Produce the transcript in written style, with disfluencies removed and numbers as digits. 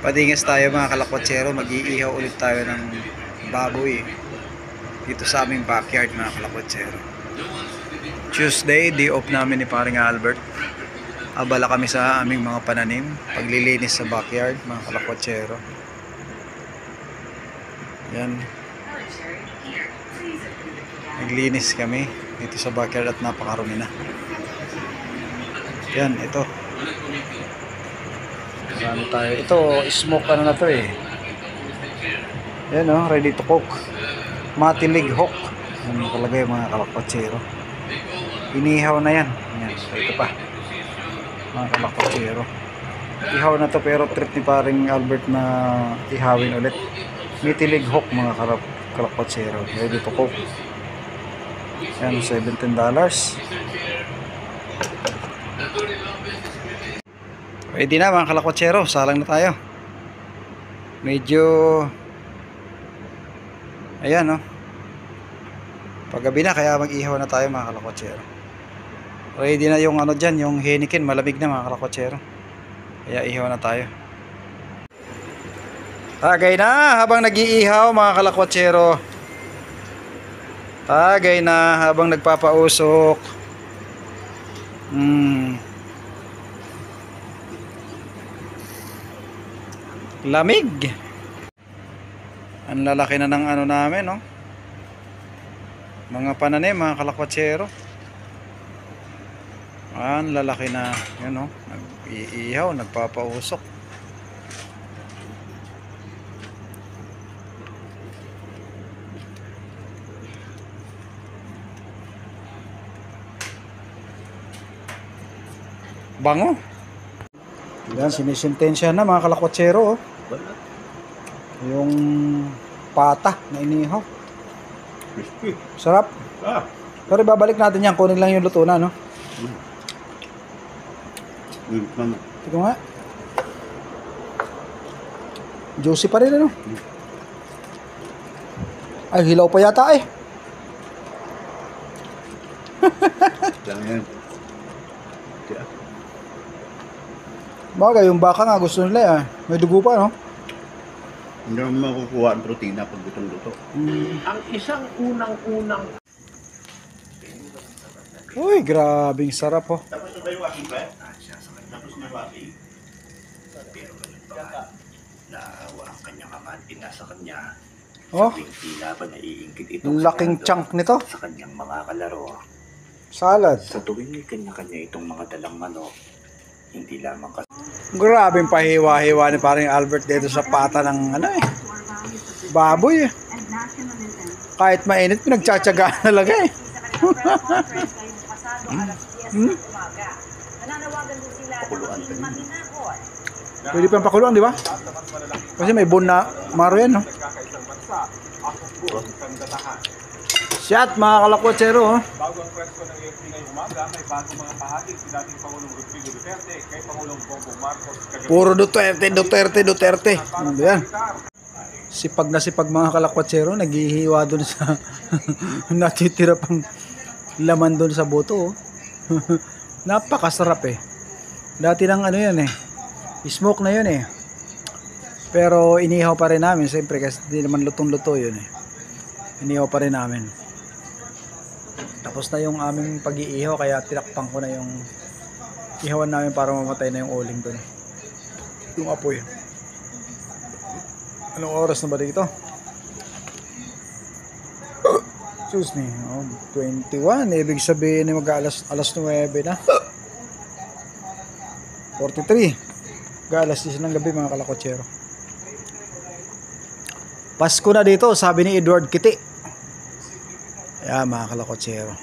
Padingas tayo mga kalakotsero, mag-iihaw ulit tayo ng baboy dito sa aming backyard mga kalakotsero. Tuesday, day off namin ni paring Albert. Abala kami sa aming mga pananim, paglilinis sa backyard mga kalakotsero. Yan. Naglinis kami dito sa backyard at napakarumi na. Yan, ito. Ano tayo? Ito, smoke ano na to eh. Yan o, ready to cook. Matilig hook. Yan talaga yung mga kalakotsero. Inihaw na yan. Yan, so ito pa. Mga kalakotsero. Ihaw na to pero trip ni paring Albert na ihawin ulit. Mitilig hook mga kalakotsero. Ready to cook. Yan, $17. Ready na mga kalakotsero, salang na tayo. Medyo ayan no. Paggabi na kaya mag-ihaw na tayo mga kalakotsero. Ready na yung ano dyan, yung Heineken, malamig na mga kalakotsero. Kaya ihaw na tayo. Tagay na habang nag-iihaw mga kalakotsero. Tagay na habang nagpapausok. Lamig. Ang lalaki na ng ano namin, no? Mga pananim, mga kalakotsero. Ang lalaki na, yun, no? Nag-iihaw, nagpapausok. Bango. Yan, sinisintensya na mga kalakotsero, oh. Yung pata na inihaw. Crispy. Sarap. Pero babalik natin yan, kunin lang yung luto na, no? Ito nga. Juicy pa rin, ano? Ay, hilaw pa yata eh. Yan. Bagay, yung baka nga gusto nila eh. May dugo pa, no? Hindi naman makukuha ang protina pag lutong-luto. Ang isang unang-unang Uy, grabing sarap, oh. Tapos na ba yung washing ba? Tapos na yung washing. pero ganun pa man, naawa ang kanyang ama at pinasa kanya. Oh, Hindi laban naiingkit ito laking chunk nito. sa kanyang mga kalaro. Salad. Sa tuwing may kanya-kanya itong mga dalang manok, hindi lamang kasi Grabing pahiwa-hiwa ni paring Albert dito sa pata ng ano eh. Baboy eh. Kahit mainit, pinagtsatsagaan talaga eh. Pwede pa yung pakuluan, di ba? Kasi may bone na maro yan, no? Shot, mga kalakotsero, oh. Bago ang pwesto ng AFP ngayong umaga, may bago mga pahaging si dating Pangulong Rodrigo Duterte kay Pangulong Bongbong Marcos. Puro Duterte. Ano yan? Sipag na sipag mga kalakotsero, naghihiwa dun sa natitira pang laman dun sa buto, oh. Napakasarap eh. Dati ng ano yan eh. Smoke na yun eh. Pero inihaw pa rin namin, siyempre kasi hindi naman lutong-luto yun eh. Inihaw pa rin namin. Tapos na yung aming pag-iihaw, kaya tinakpan ko na yung ihawan namin para mamatay na yung uling dun. Yung apoy. Anong oras na ba dito? Excuse me. 21. Ibig sabihin na mag-alas 9 na. 43. Mag-alas 10 ng gabi mga kalakotsero. Pasko na dito, sabi ni Edward Kiti. Ayan mga kalakotsero.